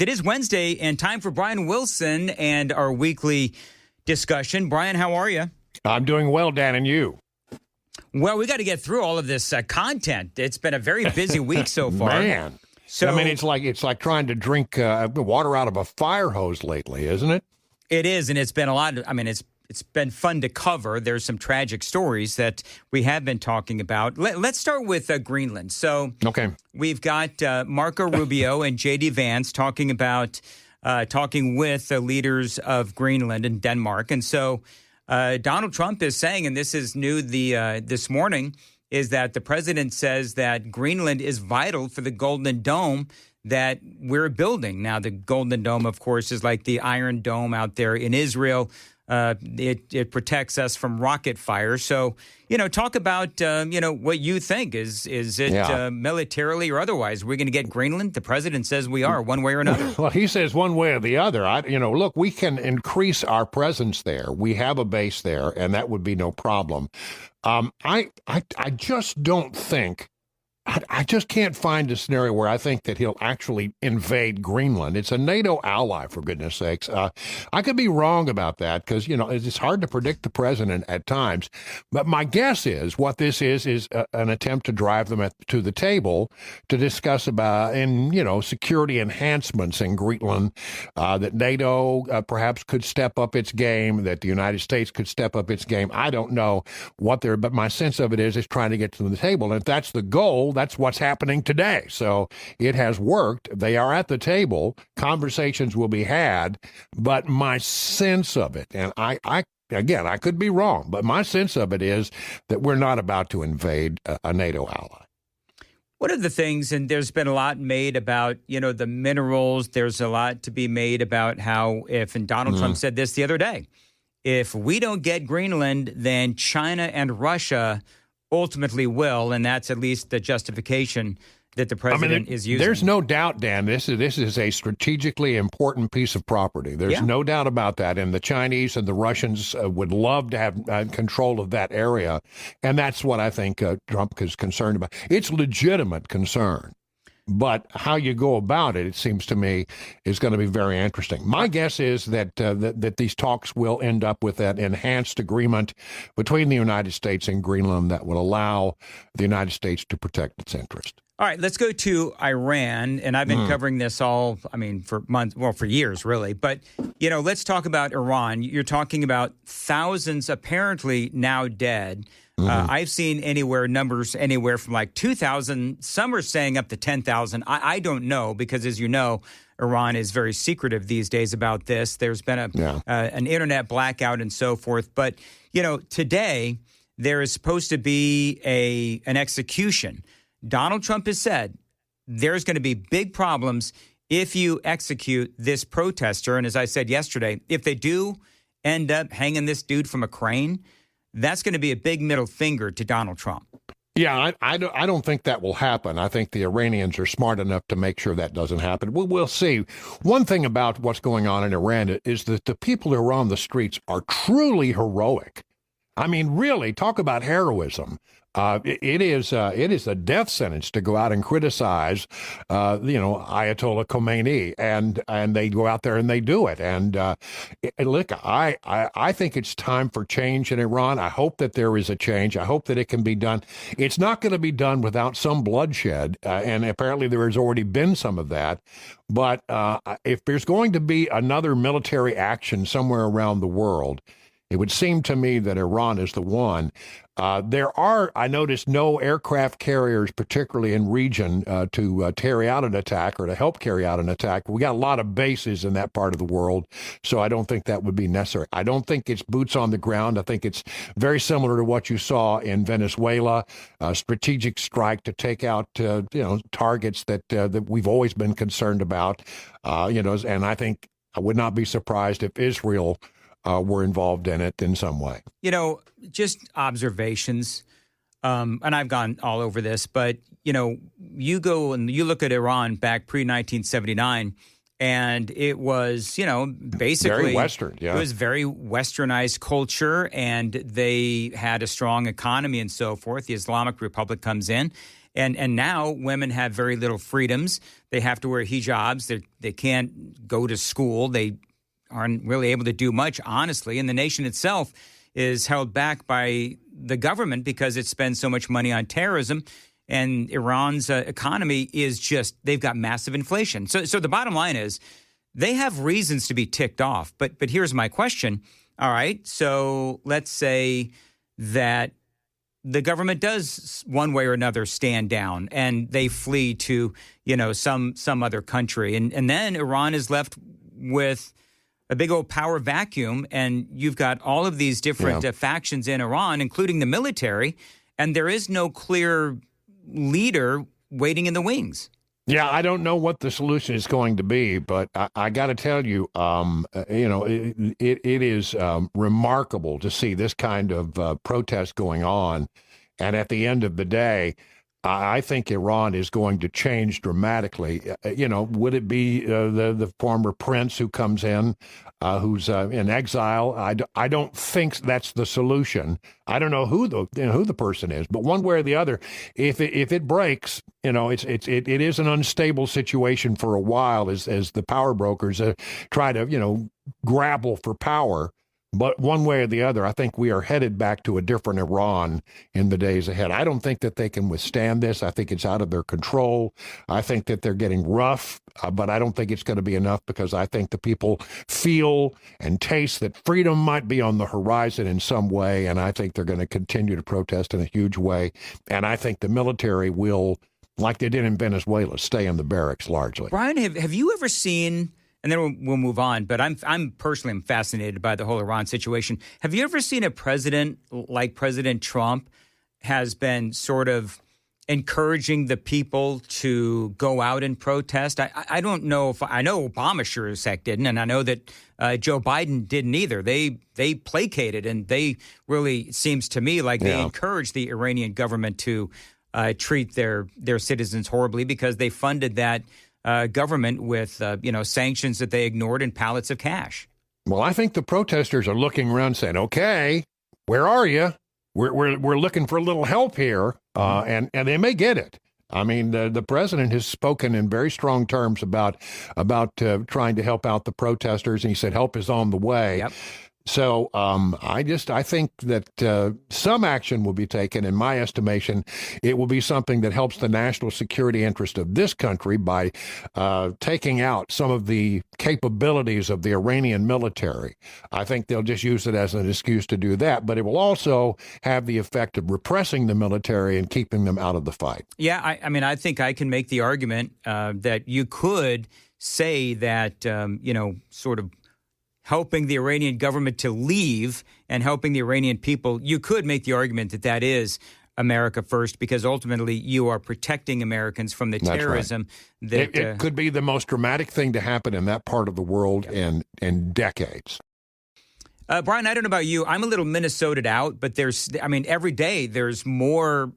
It is Wednesday and time for Brian Wilson and our weekly discussion. Brian, how are you? I'm doing well, Dan, and you? Well, we got to get through all of this content. It's been a very busy week so far. Man. So, I mean, it's like trying to drink water out of a fire hose lately, isn't it? It is, and it's been a lot. It's been fun to cover. There's some tragic stories that we have been talking about. Let's start with Greenland. So, okay, we've got Marco Rubio and J.D. Vance talking with the leaders of Greenland and Denmark. And so Donald Trump is saying, and this is new this morning, is that the president says that Greenland is vital for the Golden Dome that we're building. Now, the Golden Dome, of course, is like the Iron Dome out there in Israel. It protects us from rocket fire. So, talk about, what you think. Is it militarily or otherwise? We're going to get Greenland? The president says we are, one way or another. Well, he says one way or the other. Look, we can increase our presence there. We have a base there, and that would be no problem. I just don't think. I just can't find a scenario where I think that he'll actually invade Greenland. It's a NATO ally, for goodness sakes. I could be wrong about that because, it's hard to predict the president at times. But my guess is what this is an attempt to drive them to the table to discuss about, security enhancements in Greenland, that NATO perhaps could step up its game, that the United States could step up its game. I don't know but my sense of it is trying to get to the table. And if that's the goal, that's what's happening today. So it has worked. They are at the table. Conversations will be had. But my sense of it, and I could be wrong, but my sense of it is that we're not about to invade a NATO ally. One of the things, and there's been a lot made about, the minerals. There's a lot to be made about how and Donald Trump said this the other day, if we don't get Greenland, then China and Russia ultimately will, and that's at least the justification that the president is using. There's no doubt, Dan, this is a strategically important piece of property. There's no doubt about that, and the Chinese and the Russians would love to have control of that area, and that's what I think Trump is concerned about. It's legitimate concern. But how you go about it, it seems to me, is going to be very interesting. My guess is that these talks will end up with that enhanced agreement between the United States and Greenland that will allow the United States to protect its interest. All right, let's go to Iran. And I've been covering this for months, for years, really. But, let's talk about Iran. You're talking about thousands apparently now dead. I've seen numbers anywhere from like 2,000. Some are saying up to 10,000. I don't know because, as you know, Iran is very secretive these days about this. There's been an internet blackout and so forth. But, today there is supposed to be an execution. Donald Trump has said there's going to be big problems if you execute this protester. And as I said yesterday, if they do end up hanging this dude from a crane, that's going to be a big middle finger to Donald Trump. Yeah, I don't think that will happen. I think the Iranians are smart enough to make sure that doesn't happen. We'll see. One thing about what's going on in Iran is that the people who are on the streets are truly heroic. I mean, really, talk about heroism. It is a death sentence to go out and criticize, Ayatollah Khomeini, and they go out there and they do it. And look, I think it's time for change in Iran. I hope that there is a change. I hope that it can be done. It's not going to be done without some bloodshed, and apparently there has already been some of that. But if there's going to be another military action somewhere around the world, it would seem to me that Iran is the one. There are, I noticed, no aircraft carriers, particularly in region, to carry out an attack or to help carry out an attack. We got a lot of bases in that part of the world, so I don't think that would be necessary. I don't think it's boots on the ground. I think it's very similar to what you saw in Venezuela, a strategic strike to take out, targets that we've always been concerned about. And I think I would not be surprised if Israel were involved in it in some way. Just observations, and I've gone all over this, but, you go and you look at Iran back pre-1979, and it was, basically very Western. Yeah. It was very Westernized culture, and they had a strong economy and so forth. The Islamic Republic comes in, And now women have very little freedoms. They have to wear hijabs. They can't go to school. They aren't really able to do much, honestly. And the nation itself is held back by the government because it spends so much money on terrorism. And Iran's economy is just, they've got massive inflation. So the bottom line is they have reasons to be ticked off. But here's my question. All right, so let's say that the government does one way or another stand down and they flee to, some other country. And then Iran is left with a big old power vacuum. And you've got all of these different factions in Iran, including the military. And there is no clear leader waiting in the wings. Yeah, I don't know what the solution is going to be, but I got to tell you, it is remarkable to see this kind of protest going on. And at the end of the day, I think Iran is going to change dramatically. Would it be the former prince who comes in, who's in exile? I don't think that's the solution. I don't know who the person is, but one way or the other, if it breaks, it is an unstable situation for a while as the power brokers try to grapple for power. But one way or the other, I think we are headed back to a different Iran in the days ahead. I don't think that they can withstand this. I think it's out of their control. I think that they're getting rough, but I don't think it's going to be enough because I think the people feel and taste that freedom might be on the horizon in some way, and I think they're going to continue to protest in a huge way. And I think the military will, like they did in Venezuela, stay in the barracks largely. Brian, have you ever seen... And then we'll move on. But I'm personally fascinated by the whole Iran situation. Have you ever seen a president like President Trump has been sort of encouraging the people to go out and protest? I don't know if I know Obama sure as heck didn't, and I know that Joe Biden didn't either. They placated, and they really, it seems to me like they encouraged the Iranian government to treat their citizens horribly because they funded that government with, sanctions that they ignored and pallets of cash. Well, I think the protesters are looking around saying, okay, where are you? We're looking for a little help here, and they may get it. I mean, the president has spoken in very strong terms about trying to help out the protesters, and he said help is on the way. Yep. So I think that some action will be taken. In my estimation, it will be something that helps the national security interest of this country by taking out some of the capabilities of the Iranian military. I think they'll just use it as an excuse to do that, but it will also have the effect of repressing the military and keeping them out of the fight. Yeah, I think I can make the argument that you could say that, sort of helping the Iranian government to leave and helping the Iranian people, you could make the argument that that is America first, because ultimately you are protecting Americans from the terrorism. Right. That it could be the most dramatic thing to happen in that part of the world in decades. Brian, I don't know about you. I'm a little Minnesota'd out, but every day there's more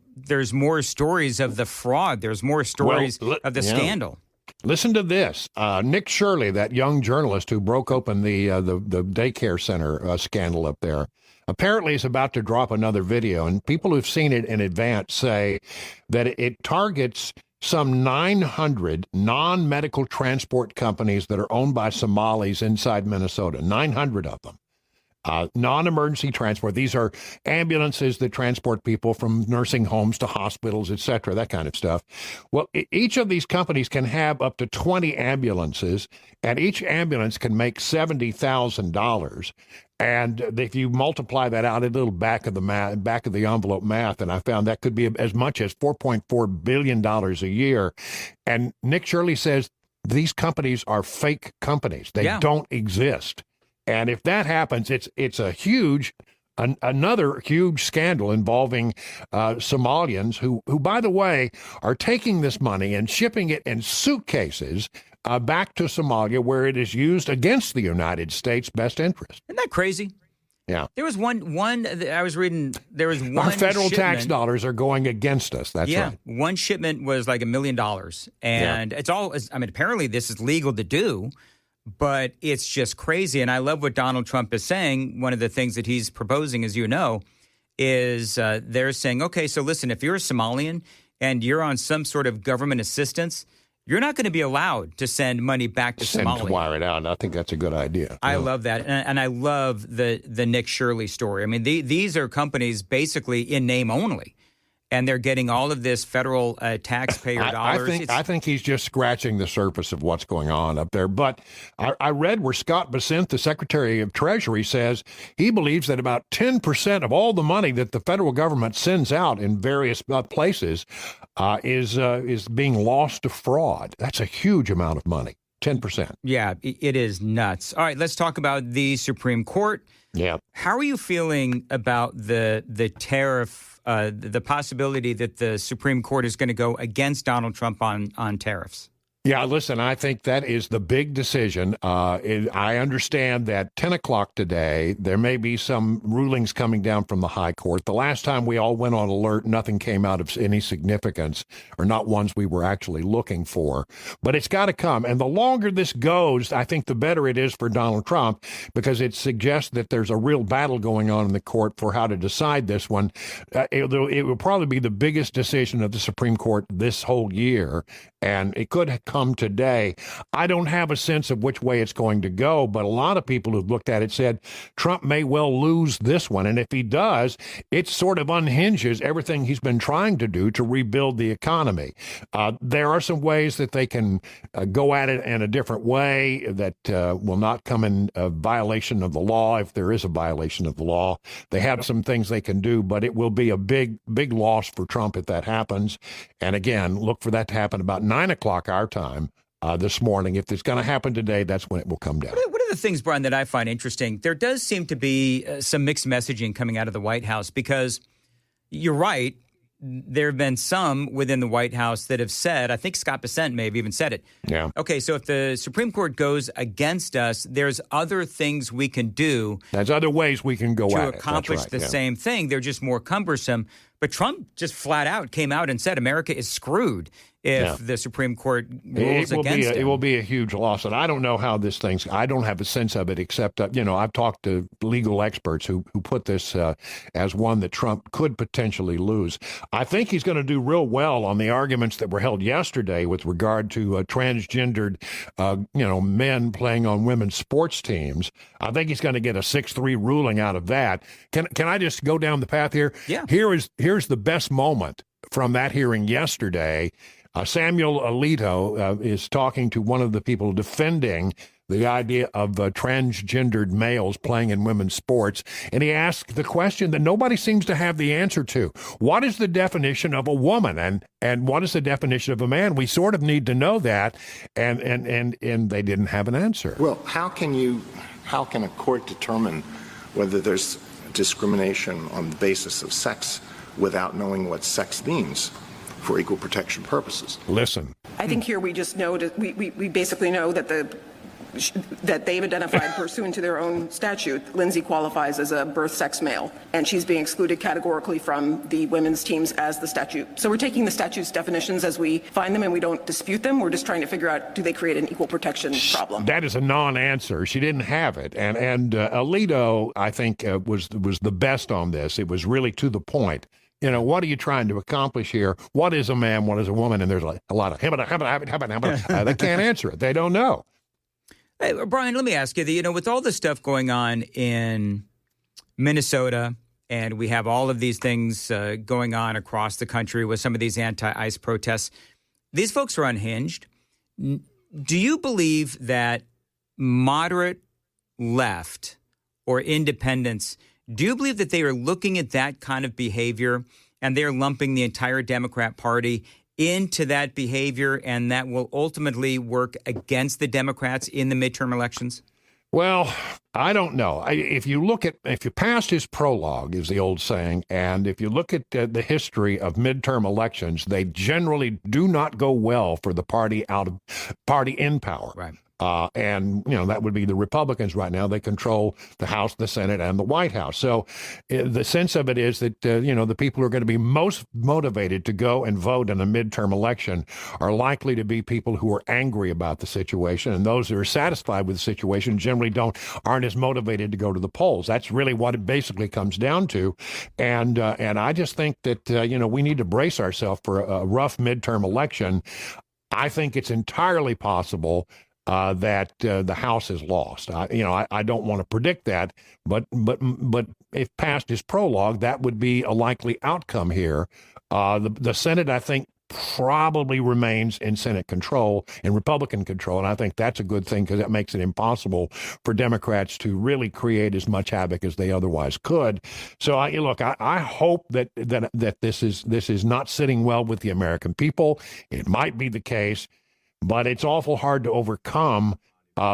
stories of the fraud. There's more stories of the scandal. Listen to this. Nick Shirley, that young journalist who broke open the daycare center scandal up there, apparently is about to drop another video. And people who've seen it in advance say that it targets some 900 non-medical transport companies that are owned by Somalis inside Minnesota, 900 of them. Non-emergency transport. These are ambulances that transport people from nursing homes to hospitals, et cetera, that kind of stuff. Well, each of these companies can have up to 20 ambulances, and each ambulance can make $70,000. And if you multiply that out a little back of the envelope math, and I found that could be as much as $4.4 billion a year. And Nick Shirley says these companies are fake companies. They don't exist. And if that happens, it's a another huge scandal involving Somalians who, by the way, are taking this money and shipping it in suitcases back to Somalia, where it is used against the United States' best interest. Isn't that crazy? Yeah. There was one I was reading, there was one Our federal shipment, tax dollars are going against us. That's right. One shipment was like $1 million. And it's all, apparently this is legal to do. But it's just crazy. And I love what Donald Trump is saying. One of the things that he's proposing, as you know, is they're saying, okay, so listen, if you're a Somalian and you're on some sort of government assistance, you're not going to be allowed to send money back to Somalia. Wire it out. And I think that's a good idea. I love that. And I love the Nick Shirley story. I mean, these are companies basically in name only. And they're getting all of this federal taxpayer dollars. I think he's just scratching the surface of what's going on up there. But I read where Scott Bessent, the Secretary of Treasury, says he believes that about 10% of all the money that the federal government sends out in various places is being lost to fraud. That's a huge amount of money. 10%. Yeah, it is nuts. All right, let's talk about the Supreme Court. Yeah. How are you feeling about the tariff, the possibility that the Supreme Court is going to go against Donald Trump on tariffs? Yeah, listen, I think that is the big decision. I understand that 10 o'clock today, there may be some rulings coming down from the high court. The last time we all went on alert, nothing came out of any significance, or not ones we were actually looking for. But it's got to come. And the longer this goes, I think the better it is for Donald Trump, because it suggests that there's a real battle going on in the court for how to decide this one. It will probably be the biggest decision of the Supreme Court this whole year, and it could come today. I don't have a sense of which way it's going to go, but a lot of people who've looked at it said Trump may well lose this one. And if he does, it sort of unhinges everything he's been trying to do to rebuild the economy. There are some ways that they can go at it in a different way that will not come in violation of the law, if there is a violation of the law. They have some things they can do, but it will be a big, big loss for Trump if that happens. And again, look for that to happen about 9 o'clock our time this morning. If it's going to happen today, that's when it will come down. What are the things, Brian, that I find interesting? There does seem to be some mixed messaging coming out of the White House, because you're right. There have been some within the White House that have said, I think Scott Bessent may have even said it. Yeah. Okay, so if the Supreme Court goes against us, there's other things we can do. There's other ways we can go to accomplish the same thing. They're just more cumbersome. But Trump just flat out came out and said America is screwed if the Supreme Court rules against him. It will be a huge loss. And I don't know how this thing's, I don't have a sense of it, except, I've talked to legal experts who put this as one that Trump could potentially lose. I think he's going to do real well on the arguments that were held yesterday with regard to transgendered, men playing on women's sports teams. I think he's going to get a 6-3 ruling out of that. Can I just go down the path here? Yeah. Here's the best moment from that hearing yesterday. Samuel Alito is talking to one of the people defending the idea of transgendered males playing in women's sports, and he asked the question that nobody seems to have the answer to. What is the definition of a woman, and what is the definition of a man? We sort of need to know that, and they didn't have an answer. Well, how can a court determine whether there's discrimination on the basis of sex without knowing what sex means for equal protection purposes? Listen. I think here we just know we basically know that that they've identified pursuant to their own statute, Lindsay qualifies as a birth sex male, and she's being excluded categorically from the women's teams as the statute. So we're taking the statute's definitions as we find them, and we don't dispute them. We're just trying to figure out, do they create an equal protection problem? That is a non-answer. She didn't have it. And Alito, I think, was the best on this. It was really to the point. What are you trying to accomplish here? What is a man? What is a woman? And there's a lot of they can't answer it. They don't know. Hey, Brian, let me ask you, with all the stuff going on in Minnesota, and we have all of these things going on across the country with some of these anti-ICE protests, these folks are unhinged. Do you believe that moderate left or independents, do you believe that they are looking at that kind of behavior and they're lumping the entire Democrat Party into that behavior, and that will ultimately work against the Democrats in the midterm elections? Well, I don't know. If you past his prologue, is the old saying, and if you look at the history of midterm elections, they generally do not go well for the party in power. Right. And, that would be the Republicans right now. They control the House, the Senate, and the White House. So the sense of it is that, the people who are going to be most motivated to go and vote in a midterm election are likely to be people who are angry about the situation. And those who are satisfied with the situation generally aren't as motivated to go to the polls. That's really what it basically comes down to. And I just think that, we need to brace ourselves for a rough midterm election. I think it's entirely possible that the House is lost. I don't want to predict that, but if past is prologue, that would be a likely outcome here. The Senate, I think, probably remains in Senate control, in Republican control, and I think that's a good thing because that makes it impossible for Democrats to really create as much havoc as they otherwise could. So, I hope that this is not sitting well with the American people. It might be the case. But it's awful hard to overcome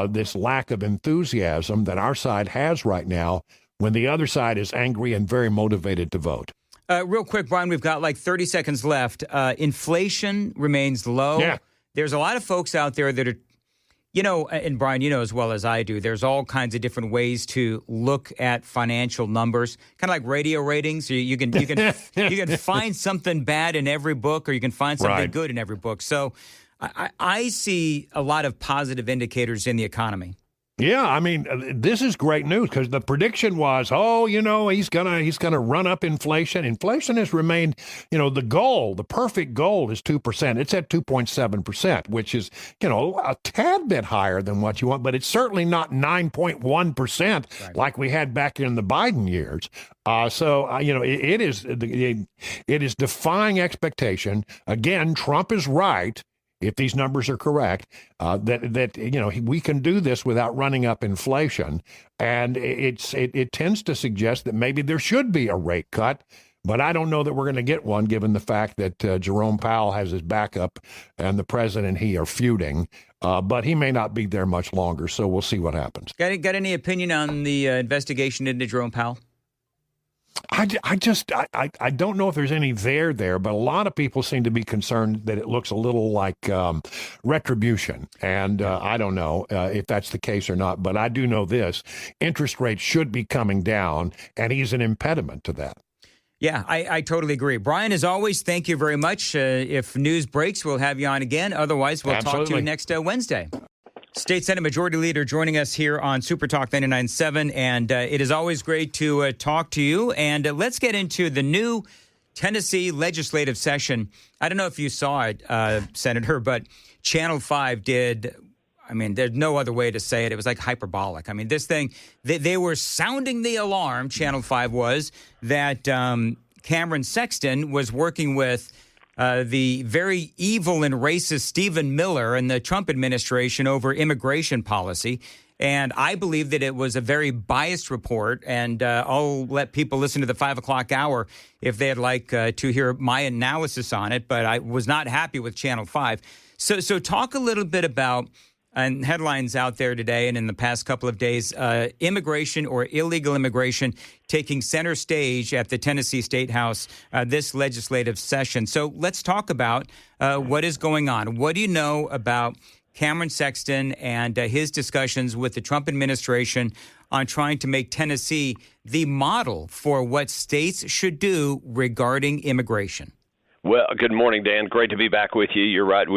this lack of enthusiasm that our side has right now when the other side is angry and very motivated to vote. Real quick, Brian, we've got like 30 seconds left. Inflation remains low. Yeah. There's a lot of folks out there that are, and Brian, as well as I do, there's all kinds of different ways to look at financial numbers, kind of like radio ratings. You can find something bad in every book, or you can find something good in every book. So I see a lot of positive indicators in the economy. Yeah, I mean, this is great news because the prediction was, he's gonna run up inflation. Inflation has remained, the perfect goal is 2%. It's at 2.7%, which is, a tad bit higher than what you want, but it's certainly not 9.1% like we had back in the Biden years. It is defying expectation. Again, Trump is right. If these numbers are correct, that we can do this without running up inflation, and it tends to suggest that maybe there should be a rate cut, but I don't know that we're going to get one, given the fact that Jerome Powell has his backup and the president and he are feuding. But he may not be there much longer, so we'll see what happens. Got any opinion on the investigation into Jerome Powell? I don't know if there's any there, but a lot of people seem to be concerned that it looks a little like retribution. And I don't know if that's the case or not, but I do know this. Interest rates should be coming down, and he's an impediment to that. Yeah, I totally agree. Brian, as always, thank you very much. If news breaks, we'll have you on again. Otherwise, we'll talk to you next Wednesday. State Senate Majority Leader joining us here on Super Talk 99.7, and it is always great to talk to you. And let's get into the new Tennessee legislative session. I don't know if you saw it, Senator, but Channel 5 did. I mean, there's no other way to say it. It was like hyperbolic. I mean, this thing, they were sounding the alarm, Channel 5 was, that Cameron Sexton was working with the very evil and racist Stephen Miller and the Trump administration over immigration policy. And I believe that it was a very biased report. And I'll let people listen to the 5 o'clock hour if they'd like to hear my analysis on it. But I was not happy with Channel 5. So talk a little bit about, and headlines out there today and in the past couple of days, immigration or illegal immigration taking center stage at the Tennessee State House this legislative session. So let's talk about what is going on. What do you know about Cameron Sexton and his discussions with the Trump administration on trying to make Tennessee the model for what states should do regarding immigration? Well, good morning, Dan. Great to be back with you. You're right.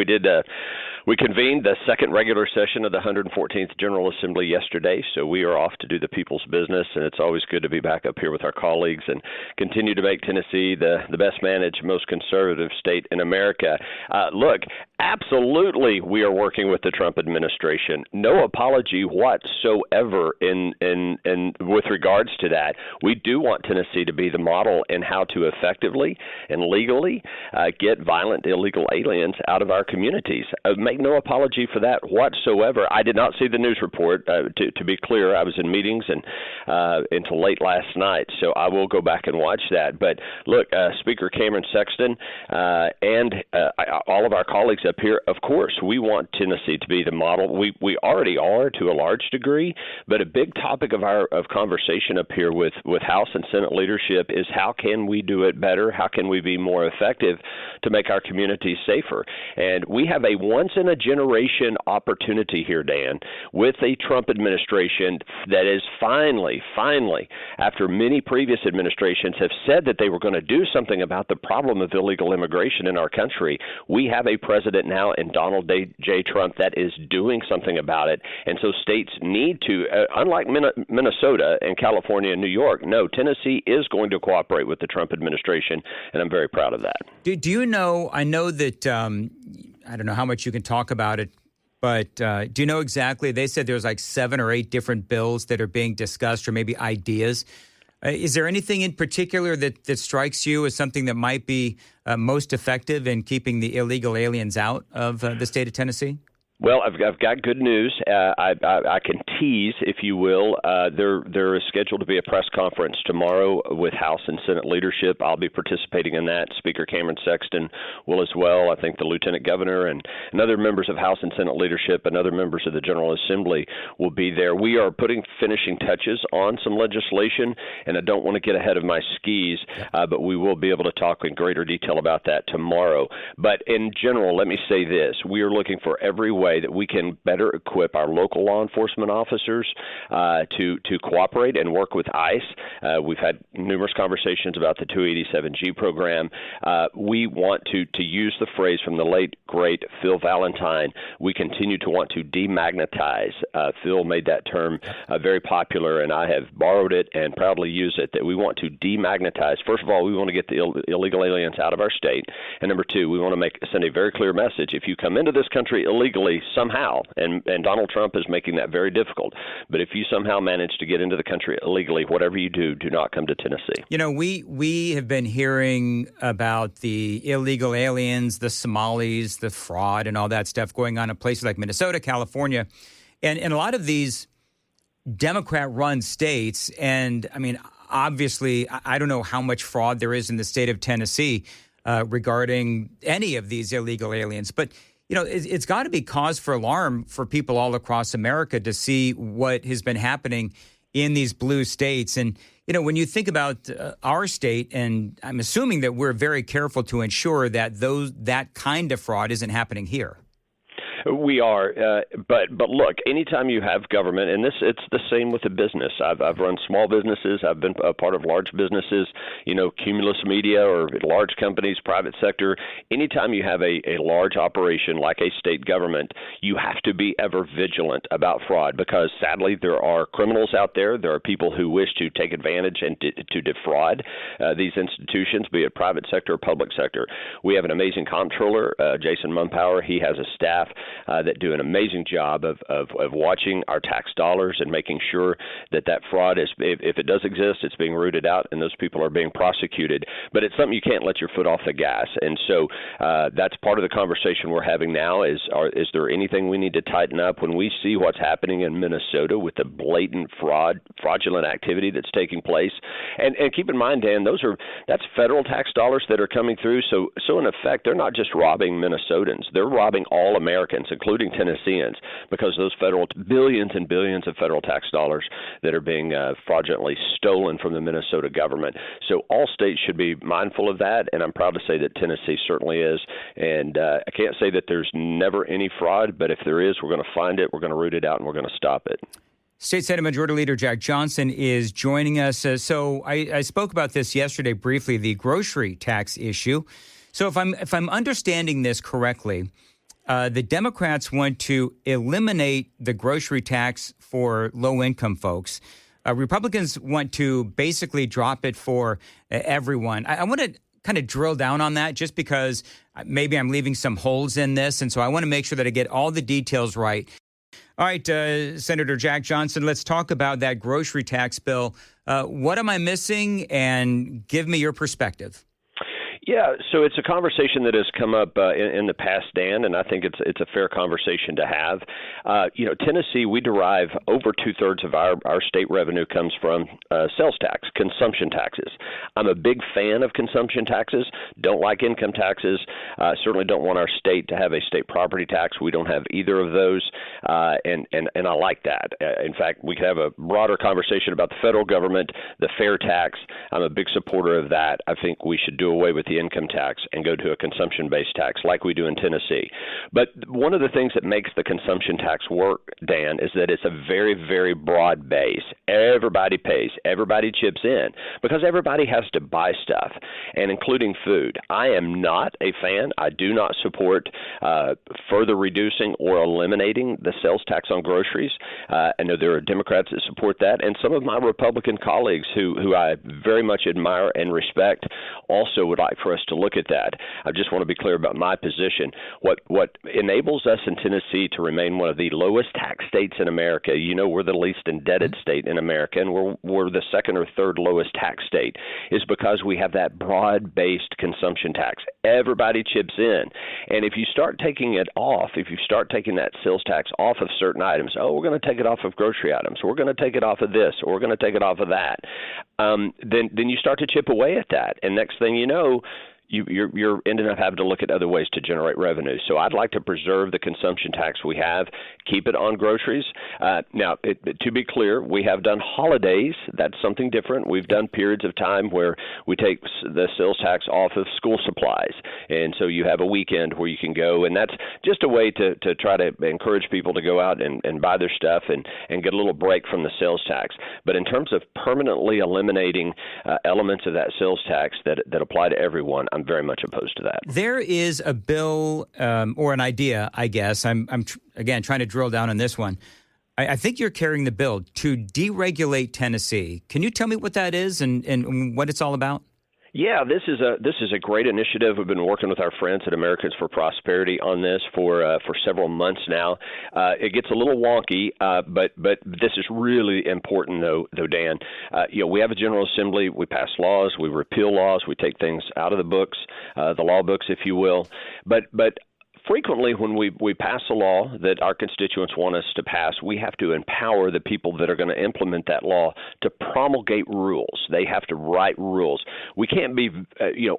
We convened the second regular session of the 114th General Assembly yesterday, so we are off to do the people's business, and it's always good to be back up here with our colleagues and continue to make Tennessee the best managed, most conservative state in America. Look, absolutely we are working with the Trump administration. No apology whatsoever in with regards to that. We do want Tennessee to be the model in how to effectively and legally get violent illegal aliens out of our communities. Make no apology for that whatsoever. I did not see the news report. To be clear, I was in meetings and until late last night, so I will go back and watch that. But look, Speaker Cameron Sexton and all of our colleagues up here. Of course, we want Tennessee to be the model. We already are to a large degree, but a big topic of conversation up here with House and Senate leadership is how can we do it better? How can we be more effective to make our communities safer? And we have a once-in-a-generation opportunity here, Dan, with a Trump administration that is finally, after many previous administrations have said that they were going to do something about the problem of illegal immigration in our country. We have a president now in Donald J. Trump that is doing something about it. And so states need to, unlike Minnesota and California and New York, no, Tennessee is going to cooperate with the Trump administration, and I'm very proud of that. Do you know, I know that, I don't know how much you can talk about it, but do you know exactly, they said there's like 7 or 8 different bills that are being discussed or maybe ideas. Is there anything in particular that strikes you as something that might be most effective in keeping the illegal aliens out of the state of Tennessee? Well, I've got good news. I can tease, if you will. There is scheduled to be a press conference tomorrow with House and Senate leadership. I'll be participating in that. Speaker Cameron Sexton will as well. I think the Lieutenant Governor and other members of House and Senate leadership and other members of the General Assembly will be there. We are putting finishing touches on some legislation, and I don't want to get ahead of my skis, but we will be able to talk in greater detail about that tomorrow. But in general, let me say this. We are looking for every way that we can better equip our local law enforcement officers to cooperate and work with ICE. We've had numerous conversations about the 287G program. We want to use the phrase from the late, great Phil Valentine. We continue to want to demagnetize. Phil made that term very popular, and I have borrowed it and proudly use it, that we want to demagnetize. First of all, we want to get the illegal aliens out of our state. And number two, we want to send a very clear message. If you come into this country illegally, somehow, and Donald Trump is making that very difficult, but if you somehow manage to get into the country illegally, whatever you do not come to Tennessee. You know, we have been hearing about the illegal aliens, the Somalis, the fraud, and all that stuff going on in places like Minnesota, California, and a lot of these Democrat-run states. And, I mean, obviously, I don't know how much fraud there is in the state of Tennessee regarding any of these illegal aliens, but you know, it's got to be cause for alarm for people all across America to see what has been happening in these blue states. And, you know, when you think about our state, and I'm assuming that we're very careful to ensure that that kind of fraud isn't happening here. We are, but look, anytime you have government, and it's the same with the business. I've run small businesses. I've been a part of large businesses, you know, Cumulus Media or large companies, private sector. Anytime you have a large operation like a state government, you have to be ever vigilant about fraud, because sadly there are criminals out there. There are people who wish to take advantage and to defraud these institutions, be it private sector or public sector. We have an amazing comptroller, Jason Mumpower. He has a staff that do an amazing job of watching our tax dollars and making sure that fraud is, if it does exist, it's being rooted out and those people are being prosecuted. But it's something you can't let your foot off the gas. And so that's part of the conversation we're having now is there anything we need to tighten up when we see what's happening in Minnesota with the blatant fraudulent activity that's taking place? And keep in mind, Dan, that's federal tax dollars that are coming through. So in effect, they're not just robbing Minnesotans. They're robbing all Americans, including Tennesseans, because those billions and billions of federal tax dollars that are being fraudulently stolen from the Minnesota government. So all states should be mindful of that, and I'm proud to say that Tennessee certainly is. And I can't say that there's never any fraud, but if there is, we're going to find it, we're going to root it out, and we're going to stop it. State Senate Majority Leader Jack Johnson is joining us. So I spoke about this yesterday briefly, the grocery tax issue. So if I'm understanding this correctly, the Democrats want to eliminate the grocery tax for low-income folks. Republicans want to basically drop it for everyone. I want to kind of drill down on that just because maybe I'm leaving some holes in this, and so I want to make sure that I get all the details right. All right, Senator Jack Johnson, let's talk about that grocery tax bill. What am I missing? And give me your perspective. Yeah, so it's a conversation that has come up in the past, Dan, and I think it's a fair conversation to have. Tennessee, we derive over 2/3 of our state revenue comes from sales tax, consumption taxes. I'm a big fan of consumption taxes. Don't like income taxes. Certainly don't want our state to have a state property tax. We don't have either of those, and I like that. In fact, we could have a broader conversation about the federal government, the fair tax. I'm a big supporter of that. I think we should do away with the income tax and go to a consumption-based tax like we do in Tennessee. But one of the things that makes the consumption tax work, Dan, is that it's a very, very broad base. Everybody pays. Everybody chips in because everybody has to buy stuff, and including food. I am not a fan. I do not support further reducing or eliminating the sales tax on groceries. I know there are Democrats that support that, and some of my Republican colleagues who I very much admire and respect also would like for us to look at that. I just want to be clear about my position. What enables us in Tennessee to remain one of the lowest tax states in America, we're the least indebted state in America, and we're the second or third lowest tax state, is because we have that broad-based consumption tax. Everybody chips in. And if you start taking it off, if you start taking that sales tax off of certain items, we're going to take it off of grocery items, we're going to take it off of this, or we're going to take it off of that, then you start to chip away at that. And next thing you know, you're ending up having to look at other ways to generate revenue. So I'd like to preserve the consumption tax we have, keep it on groceries. Now, to be clear, we have done holidays. That's something different. We've done periods of time where we take the sales tax off of school supplies. And so you have a weekend where you can go, and that's just a way to try to encourage people to go out and buy their stuff and get a little break from the sales tax. But in terms of permanently eliminating elements of that sales tax that apply to everyone, I'm very much opposed to that. There is a bill or an idea, I guess. I'm again trying to drill down on this one. I think you're carrying the bill to deregulate Tennessee. Can you tell me what that is and what it's all about? Yeah, this is a great initiative. We've been working with our friends at Americans for Prosperity on this for several months now. It gets a little wonky, but this is really important, though, Dan. We have a General Assembly. We pass laws. We repeal laws. We take things out of the books, the law books, if you will. But frequently, when we pass a law that our constituents want us to pass, we have to empower the people that are going to implement that law to promulgate rules. They have to write rules. We can't be,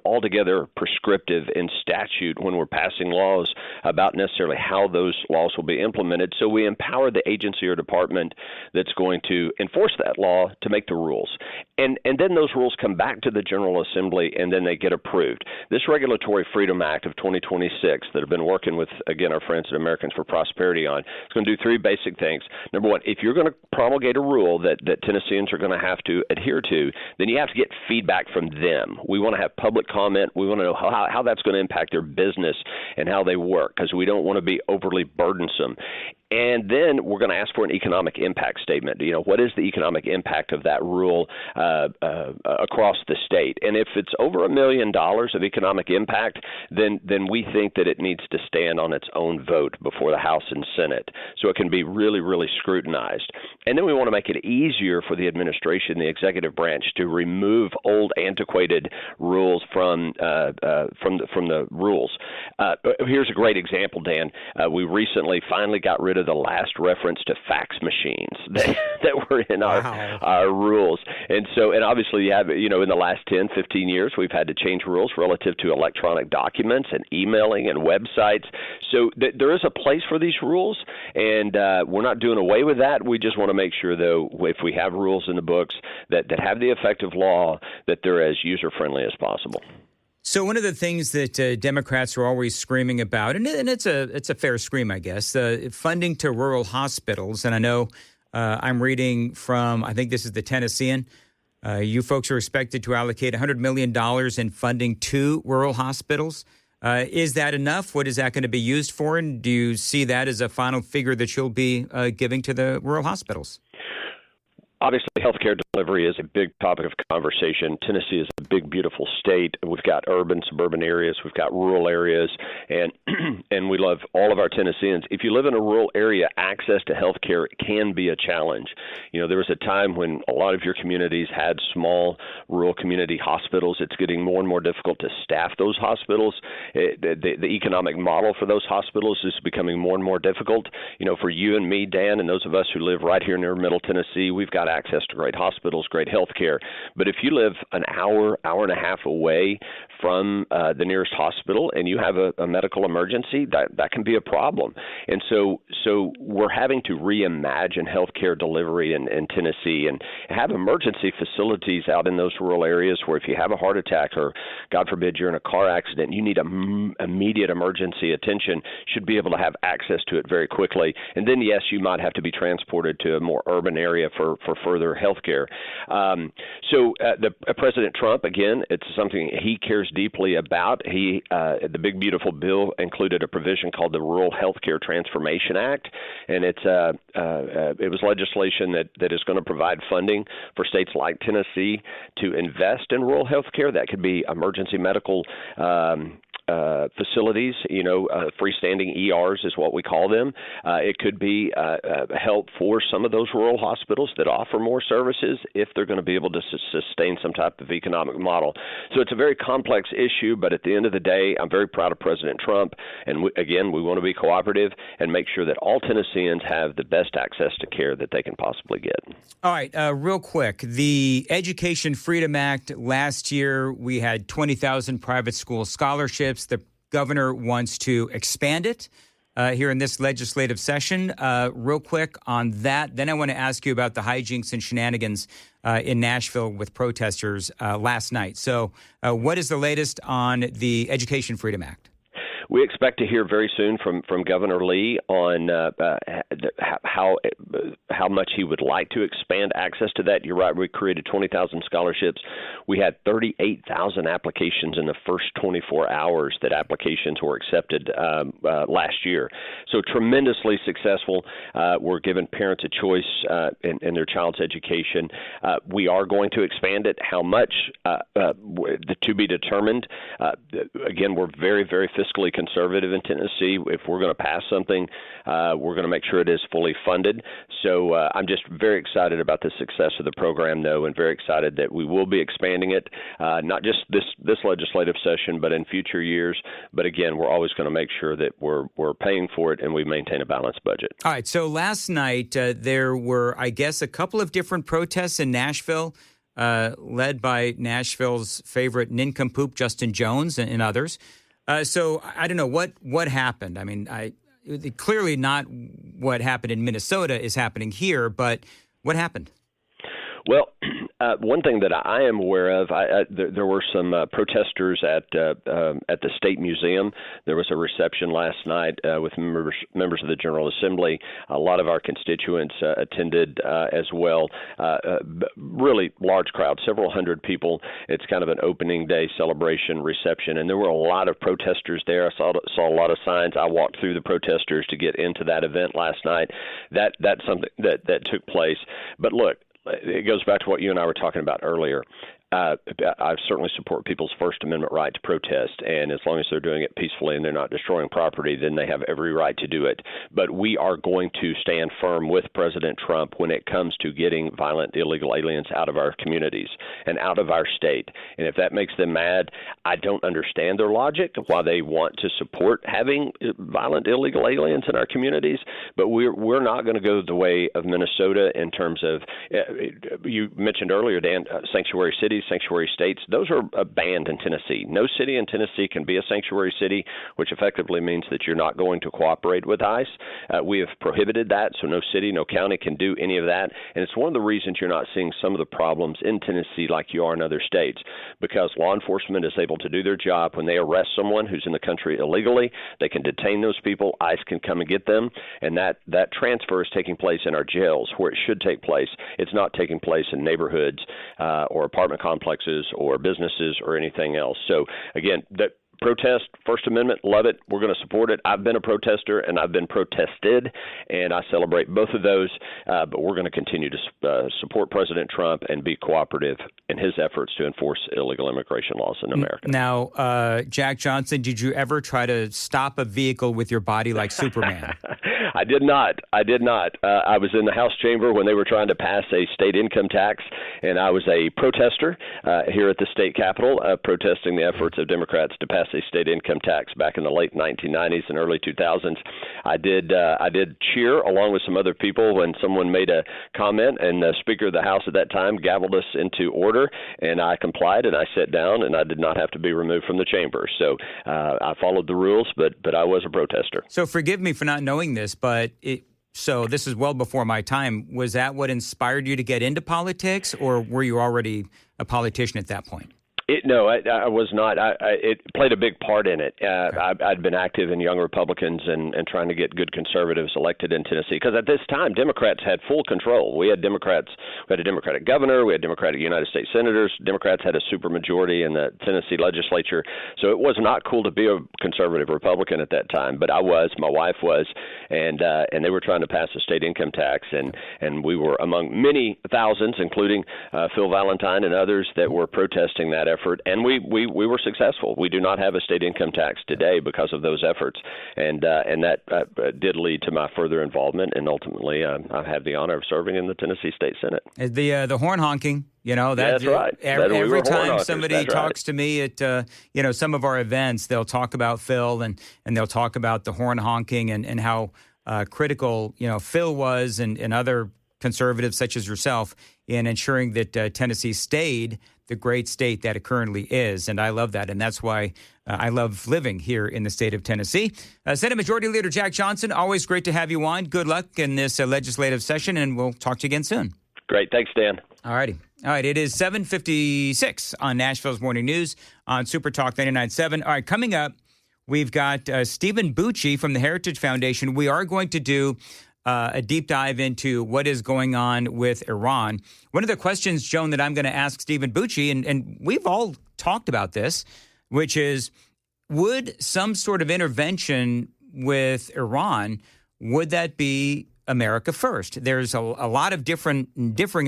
altogether prescriptive in statute when we're passing laws about necessarily how those laws will be implemented. So we empower the agency or department that's going to enforce that law to make the rules. And then those rules come back to the General Assembly, and then they get approved. This Regulatory Freedom Act of 2026 that have been working with, again, our friends at Americans for Prosperity on, it's going to do three basic things. Number one, if you're going to promulgate a rule that Tennesseans are going to have to adhere to, then you have to get feedback from them. We want to have public comment. We want to know how that's going to impact their business and how they work, because we don't want to be overly burdensome. And then we're going to ask for an economic impact statement. What is the economic impact of that rule across the state? And if it's over $1 million of economic impact, then we think that it needs to stand on its own vote before the House and Senate, so it can be really, really scrutinized. And then we want to make it easier for the administration, the executive branch, to remove old, antiquated rules from the rules. Here's a great example, Dan. We recently finally got rid of the last reference to fax machines that were in our rules. And obviously you have, in the last 10, 15 years, we've had to change rules relative to electronic documents and emailing and websites. So there is a place for these rules, and we're not doing away with that. We just want to make sure, though, if we have rules in the books that have the effect of law, that they're as user-friendly as possible. So one of the things that Democrats are always screaming about, and it's a fair scream, I guess, funding to rural hospitals. And I know I'm reading from, I think this is the Tennessean. You folks are expected to allocate $100 million in funding to rural hospitals. Is that enough? What is that going to be used for? And do you see that as a final figure that you'll be giving to the rural hospitals? Obviously, healthcare delivery is a big topic of conversation. Tennessee is a big, beautiful state. We've got urban, suburban areas. We've got rural areas, and and we love all of our Tennesseans. If you live in a rural area, access to healthcare can be a challenge. You know, there was a time when a lot of your communities had small rural community hospitals. It's getting more and more difficult to staff those hospitals. The economic model for those hospitals is becoming more and more difficult. You know, for you and me, Dan, and those of us who live right here near Middle Tennessee, we've got access to great hospitals, great health care. But if you live an hour and a half away from the nearest hospital and you have a medical emergency, that can be a problem. And so we're having to reimagine healthcare delivery in Tennessee and have emergency facilities out in those rural areas where if you have a heart attack or, God forbid, you're in a car accident, you need immediate emergency attention, should be able to have access to it very quickly. And then, yes, you might have to be transported to a more urban area for further health care. President Trump, again, it's something he cares deeply about. The big, beautiful bill included a provision called the Rural Health Care Transformation Act, and it was legislation that is going to provide funding for states like Tennessee to invest in rural health care. That could be emergency medical facilities, freestanding ERs is what we call them. It could be help for some of those rural hospitals that offer more services if they're going to be able to sustain some type of economic model. So it's a very complex issue, but at the end of the day, I'm very proud of President Trump. And we want to be cooperative and make sure that all Tennesseans have the best access to care that they can possibly get. All right, real quick, the Education Freedom Act, last year we had 20,000 private school scholarships. The governor wants to expand it here in this legislative session. Real quick on that, then I want to ask you about the hijinks and shenanigans in Nashville with protesters last night. So what is the latest on the Education Freedom Act? We expect to hear very soon from Governor Lee on how much he would like to expand access to that. You're right, we created 20,000 scholarships. We had 38,000 applications in the first 24 hours that applications were accepted last year. So tremendously successful. We're giving parents a choice in their child's education. We are going to expand it. How much to be determined. Again, we're very, very fiscally conservative in Tennessee. If we're going to pass something, we're going to make sure it is fully funded. So I'm just very excited about the success of the program, though, and very excited that we will be expanding it, not just this legislative session, but in future years. But again, we're always going to make sure that we're paying for it and we maintain a balanced budget. All right. So last night there were, I guess, a couple of different protests in Nashville, led by Nashville's favorite nincompoop, Justin Jones, and others. So I don't know what happened. I mean, clearly not what happened in Minnesota is happening here, but what happened? Well, one thing that I am aware of, there were some protesters at the State Museum. There was a reception last night with members of the General Assembly. A lot of our constituents attended as well. Really large crowd, several hundred people. It's kind of an opening day celebration reception, and there were a lot of protesters there. I saw a lot of signs. I walked through the protesters to get into that event last night. That's something that took place. But look, it goes back to what you and I were talking about earlier. I certainly support people's First Amendment right to protest, and as long as they're doing it peacefully and they're not destroying property, then they have every right to do it. But we are going to stand firm with President Trump when it comes to getting violent illegal aliens out of our communities and out of our state. And if that makes them mad, I don't understand their logic, why they want to support having violent illegal aliens in our communities. But we're not going to go the way of Minnesota in terms of, you mentioned earlier, Dan, sanctuary cities, sanctuary states. Those are banned in Tennessee. No city in Tennessee can be a sanctuary city, which effectively means that you're not going to cooperate with ICE. We have prohibited that, so no city, no county can do any of that. And it's one of the reasons you're not seeing some of the problems in Tennessee like you are in other states, because law enforcement is able to do their job. When they arrest someone who's in the country illegally, they can detain those people. ICE can come and get them, and that transfer is taking place in our jails where it should take place. It's not taking place in neighborhoods or apartment complexes or businesses or anything else. So again, that protest, First Amendment, love it. We're going to support it. I've been a protester and I've been protested, and I celebrate both of those. But we're going to continue to support President Trump and be cooperative in his efforts to enforce illegal immigration laws in America. Now, Jack Johnson, did you ever try to stop a vehicle with your body like Superman? I did not. I was in the House chamber when they were trying to pass a state income tax, and I was a protester here at the state capitol, protesting the efforts of Democrats to pass a state income tax back in the late 1990s and early 2000s. I did cheer along with some other people when someone made a comment, and the Speaker of the House at that time gavelled us into order, and I complied, and I sat down, and I did not have to be removed from the chamber. So I followed the rules, but I was a protester. So forgive me for not knowing this, but so this is well before my time. Was that what inspired you to get into politics, or were you already a politician at that point? No, I was not. It played a big part in it. I'd been active in Young Republicans and trying to get good conservatives elected in Tennessee, because at this time, Democrats had full control. We had a Democratic governor, we had Democratic United States senators. Democrats had a supermajority in the Tennessee legislature. So it was not cool to be a conservative Republican at that time, but I was, my wife was, and they were trying to pass a state income tax, and we were among many thousands, including Phil Valentine and others, that were protesting that effort. And we were successful. We do not have a state income tax today because of those efforts, and that did lead to my further involvement, and ultimately I have the honor of serving in the Tennessee State Senate. The horn honking, that's right. Every time somebody talks to me at some of our events, they'll talk about Phil and they'll talk about the horn honking and how critical Phil was and other conservatives such as yourself in ensuring that Tennessee stayed the great state that it currently is. And I love that. And that's why I love living here in the state of Tennessee. Senate Majority Leader Jack Johnson, always great to have you on. Good luck in this legislative session, and we'll talk to you again soon. Great. Thanks, Dan. All righty. All right. It is 7:56 on Nashville's Morning News on Super Talk 99.7. All right. Coming up, we've got Stephen Bucci from the Heritage Foundation. We are going to do a deep dive into what is going on with Iran. One of the questions, Joan, that I'm going to ask Stephen Bucci, and we've all talked about this, which is, would some sort of intervention with Iran, would that be America first? There's a lot of differing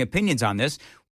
opinions on this.